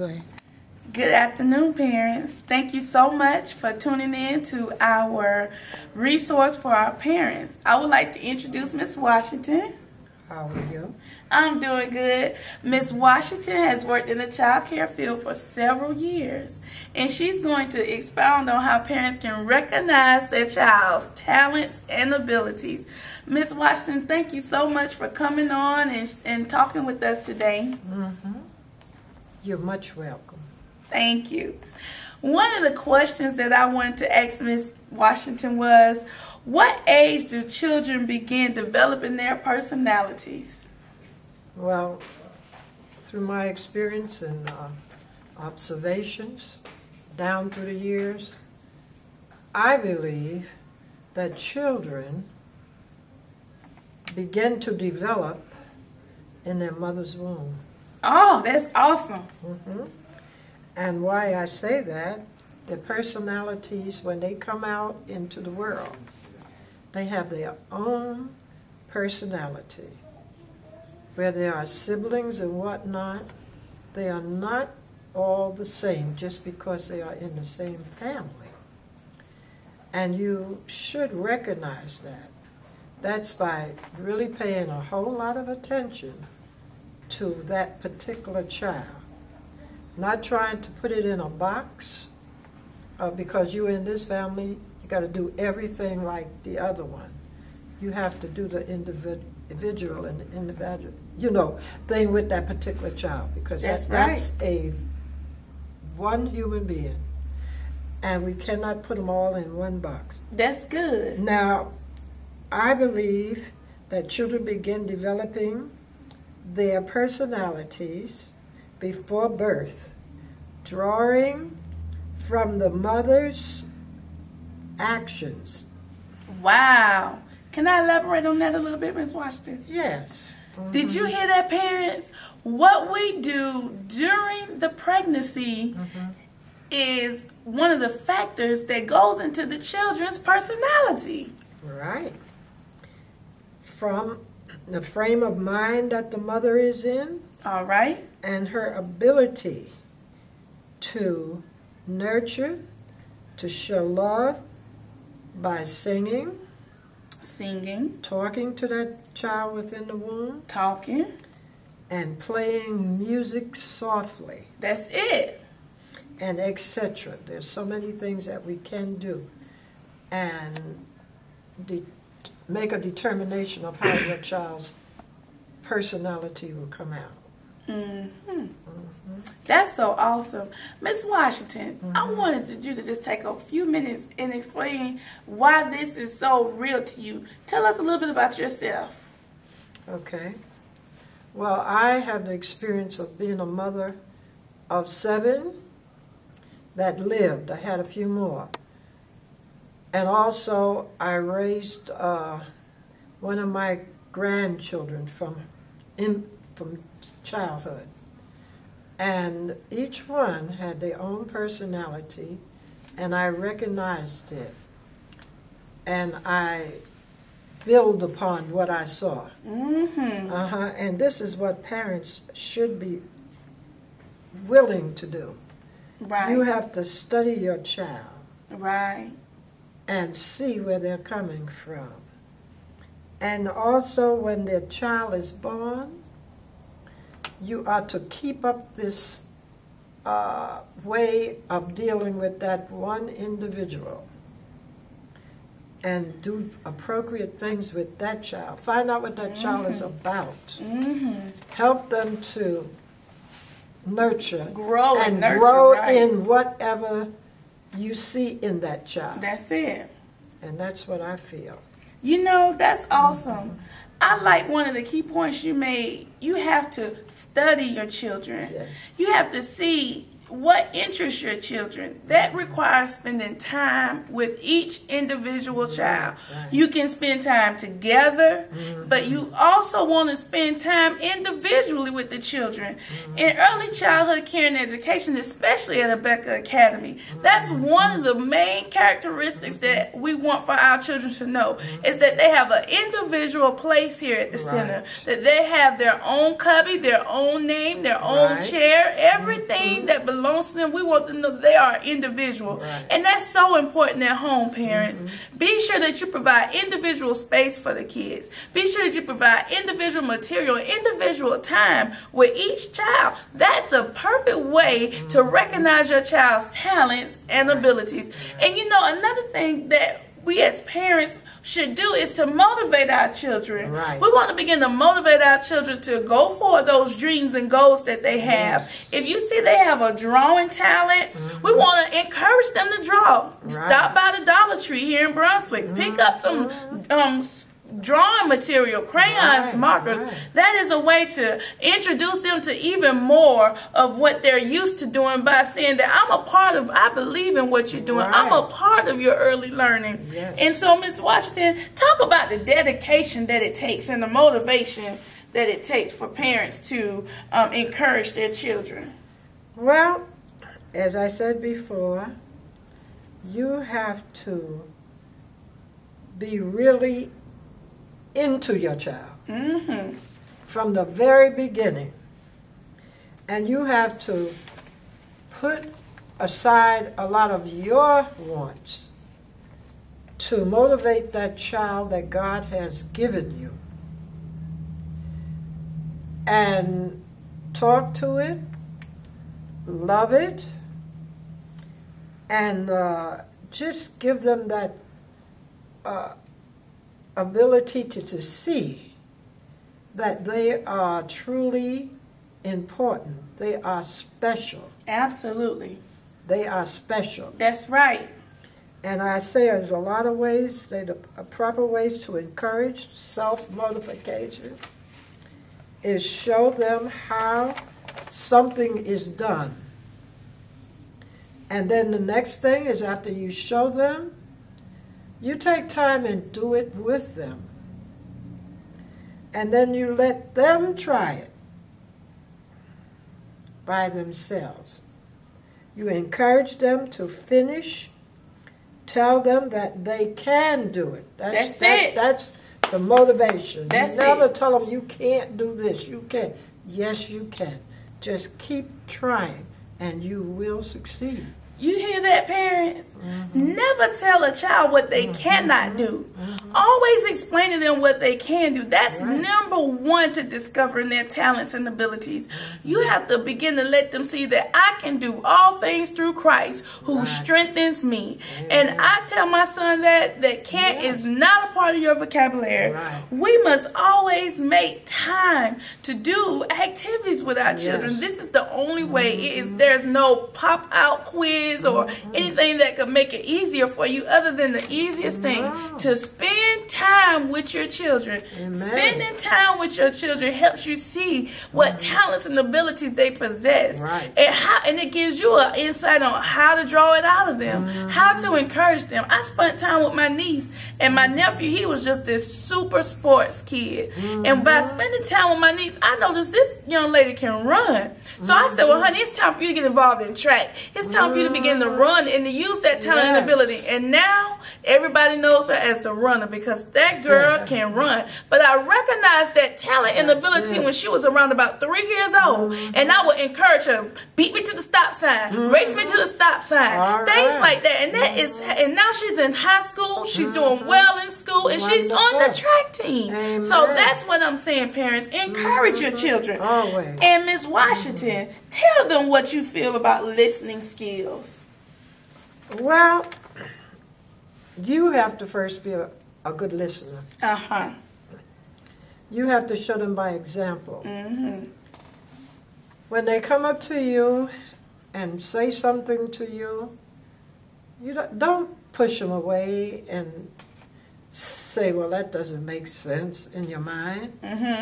go ahead. Good afternoon, parents. Thank you so much for tuning in to our resource for our parents. I would like to introduce Miss Washington. How are you? I'm doing good. Miss Washington has worked in the child care field for several years, and she's going to expound on how parents can recognize their child's talents and abilities. Miss Washington, thank you so much for coming on and talking with us today. You're much welcome. Thank you. One of the questions that I wanted to ask Miss Washington was, what age do children begin developing their personalities? Well, through my experience and observations down through the years, I believe that children begin to develop in their mother's womb. Oh, that's awesome. And why I say that, their personalities, when they come out into the world, they have their own personality. Where there are siblings and whatnot, they are not all the same just because they are in the same family. And you should recognize that. That's by really paying a whole lot of attention to that particular child. Not trying to put it in a box because you're in this family, you got to do everything like the other one. You have to do the individual and the individual, thing with that particular child, because that's a one human being, and we cannot put them all in one box. That's good. Now, I believe that children begin developing their personalities before birth, drawing from the mother's actions. Wow. Can I elaborate on that a little bit, Ms. Washington? Yes. Did you hear that, parents? What we do during the pregnancy is one of the factors that goes into the children's personality. Right. From the frame of mind that the mother is in. All right. And her ability to nurture, to show love by singing, talking to that child within the womb, and playing music softly. That's it. And etc. There's so many things that we can do, and make a determination of how your child's personality will come out. That's so awesome. Miss Washington, I wanted you to just take a few minutes and explain why this is so real to you. Tell us a little bit about yourself. Okay. Well, I have the experience of being a mother of 7 that lived. I had a few more. And also, I raised one of my grandchildren from childhood. And each one had their own personality, and I recognized it. And I build upon what I saw. And this is what parents should be willing to do. Right. You have to study your child. Right. And see where they're coming from. And also, when their child is born, you are to keep up this way of dealing with that one individual and do appropriate things with that child. Find out what that child is about. Help them to nurture, grow in whatever you see in that child. That's it. And that's what I feel. You know, that's awesome. I like one of the key points you made. You have to study your children. Yes. You have to see what interests your children. That requires spending time with each individual child. Right. You can spend time together, but you also want to spend time individually with the children. In early childhood care and education, especially at Rebecca Academy, that's one of the main characteristics that we want for our children to know, is that they have an individual place here at the center, that they have their own cubby, their own name, their own chair, everything that belongs to them. We want them to know they are individual. And that's so important at home, parents. Be sure that you provide individual space for the kids. Be sure that you provide individual material, individual time with each child. That's a perfect way to recognize your child's talents and abilities. And you know, another thing that we as parents should do is to motivate our children. We want to begin to motivate our children to go for those dreams and goals that they have. If you see they have a drawing talent, we want to encourage them to draw. Stop by the Dollar Tree here in Brunswick. Pick up some drawing material, crayons, markers. That is a way to introduce them to even more of what they're used to doing, by saying that I believe in what you're doing. I'm a part of your early learning. And so, Ms. Washington, talk about the dedication that it takes and the motivation that it takes for parents to encourage their children. Well, as I said before, you have to be really into your child from the very beginning, and you have to put aside a lot of your wants to motivate that child that God has given you, and talk to it, love it, and just give them that ability to see that they are truly important. They are special. Absolutely. They are special. That's right. And I say there's a lot of ways, the proper ways to encourage self-motivation is show them how something is done. And then the next thing is, after you show them, you take time and do it with them. And then you let them try it by themselves. You encourage them to finish. Tell them that they can do it. That's it. That's the motivation. You never tell them you can't do this. You can. Yes, you can. Just keep trying, and you will succeed. You hear that, parents? Never tell a child what they cannot do. Always explain to them what they can do. That's number one to discovering their talents and abilities. You have to begin to let them see that I can do all things through Christ who strengthens me. And I tell my son that can't is not a part of your vocabulary. We must always make time to do activities with our children. This is the only way. There's no pop-out quiz or anything that could make it easier for you, other than the easiest thing, to spend time with your children. Spending time with your children helps you see what talents and abilities they possess, and it gives you an insight on how to draw it out of them, how to encourage them. I spent time with my niece and my nephew. He was just this super sports kid, and by spending time with my niece, I noticed this young lady can run. So I said, well, honey, it's time for you to get involved in track. It's time for you to begin to run and to use that talent and ability. And now everybody knows her as the runner, because that girl can run. But I recognized that talent and ability when she was around about 3 years old. And I would encourage her, beat me to the stop sign, race me to the stop sign, things like that. And and now she's in high school, she's doing well in school, and she's on the track team. So that's what I'm saying, parents. Encourage your children. And Ms. Washington, tell them what you feel about listening skills. Well, you have to first be a good listener. You have to show them by example. When they come up to you and say something to you, you don't push them away and say, well, that doesn't make sense in your mind,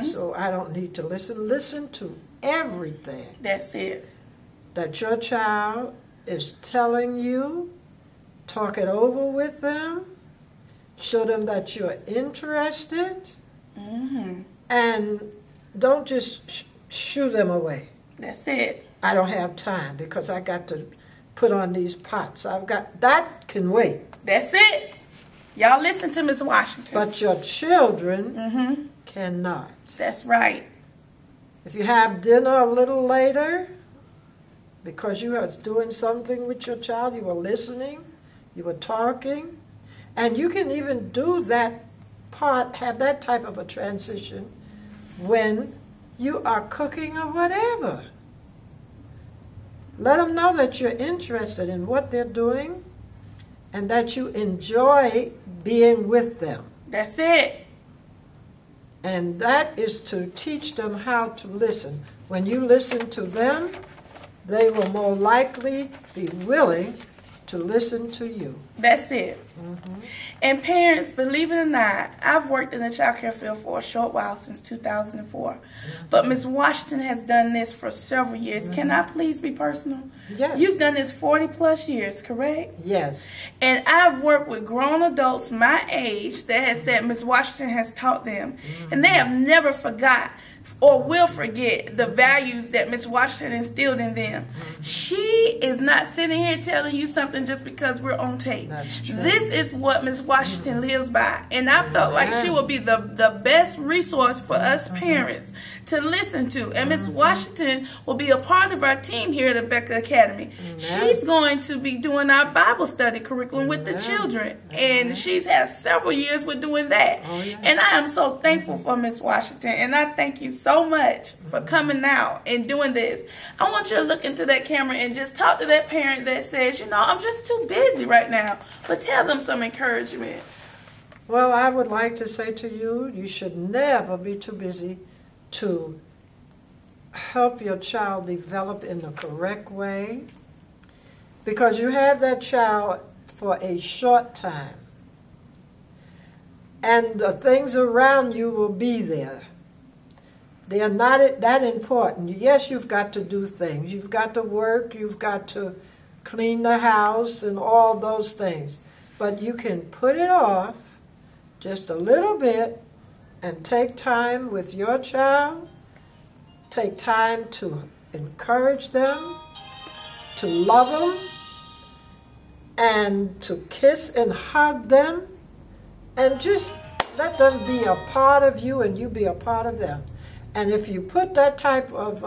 so I don't need to listen. Listen to everything. That's it. that your child is telling you, talk it over with them, show them that you're interested, and don't just shoo them away. That's it. I don't have time because I got to put on these pots. That can wait. That's it. Y'all listen to Miss Washington. But your children cannot. That's right. If you have dinner a little later, because you were doing something with your child, you were listening, you were talking, and you can even do that part, have that type of a transition when you are cooking or whatever. Let them know that you're interested in what they're doing and that you enjoy being with them. That's it. And that is to teach them how to listen. When you listen to them, they will more likely be willing to listen to you. That's it. And parents, believe it or not, I've worked in the child care field for a short while, since 2004. But Ms. Washington has done this for several years. Can I please be personal? Yes. You've done this 40 plus years, correct? Yes. And I've worked with grown adults my age that has said Ms. Washington has taught them. And they have never forgot or will forget the values that Ms. Washington instilled in them. She is not sitting here telling you something just because we're on tape. That's true. This is what Ms. Washington lives by. And I felt like she would be the best resource for us parents to listen to. And Ms. Washington will be a part of our team here at Becca Academy. She's going to be doing our Bible study curriculum with the children. And she's had several years with doing that. And I am so thankful for Ms. Washington. And I thank you so much for coming out and doing this. I want you to look into that camera and just talk to that parent that says, you know, I'm just too busy right now. But tell them some encouragement. Well, I would like to say to you, you should never be too busy to help your child develop in the correct way, because you have that child for a short time. And the things around you will be there. They are not that important. Yes, you've got to do things. You've got to work. You've got to clean the house and all those things. But you can put it off just a little bit and take time with your child. Take time to encourage them, to love them, and to kiss and hug them. And just let them be a part of you and you be a part of them. And if you put that type of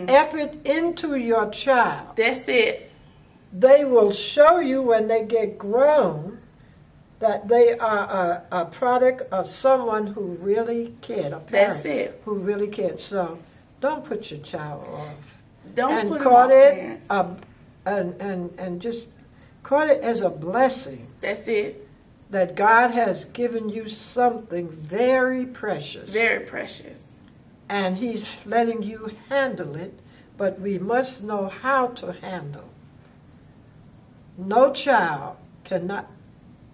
effort into your child, that's it. They will show you when they get grown that they are a product of someone who really cared, a parent that's it. Who really cared. So don't put your child off. Don't put them off, parents. And just call it as a blessing. That's it. That God has given you something very precious. Very precious. And He's letting you handle it, but we must know how to handle. No child cannot,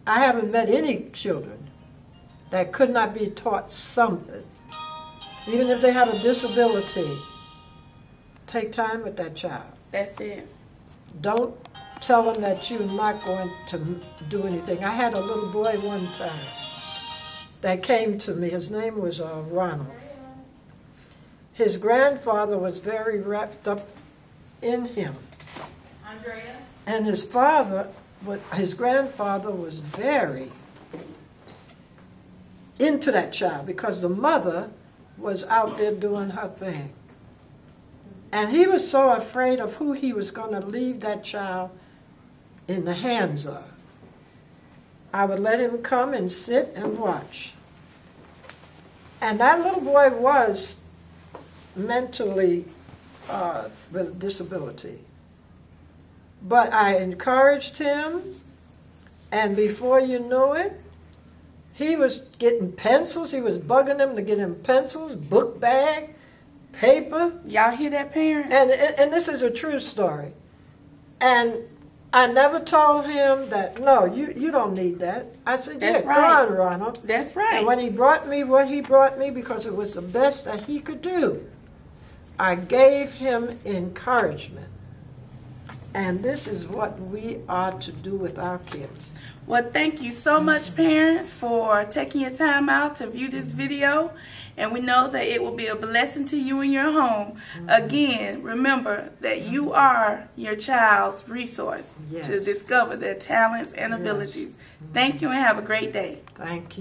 I haven't met any children that could not be taught something. Even if they have a disability, take time with that child. That's it. Don't tell them that you're not going to do anything. I had a little boy one time that came to me. His name was Ronald. His grandfather was very wrapped up in him. Andrea? And his grandfather was very into that child because the mother was out there doing her thing. And he was so afraid of who he was going to leave that child in the hands of. I would let him come and sit and watch. And that little boy was mentally with disability. But I encouraged him, and before you know it, he was getting pencils. He was bugging them to get him pencils, book bag, paper. Y'all hear that, parents? And this is a true story. And I never told him that, no, you don't need that. I said, that's yeah, right. go on, Ronald. That's right. And when he brought me what he brought me, because it was the best that he could do, I gave him encouragement. And this is what we ought to do with our kids. Well, thank you so much, parents, for taking your time out to view this video. And we know that it will be a blessing to you and your home. Again, remember that you are your child's resource to discover their talents and abilities. Thank you and have a great day. Thank you.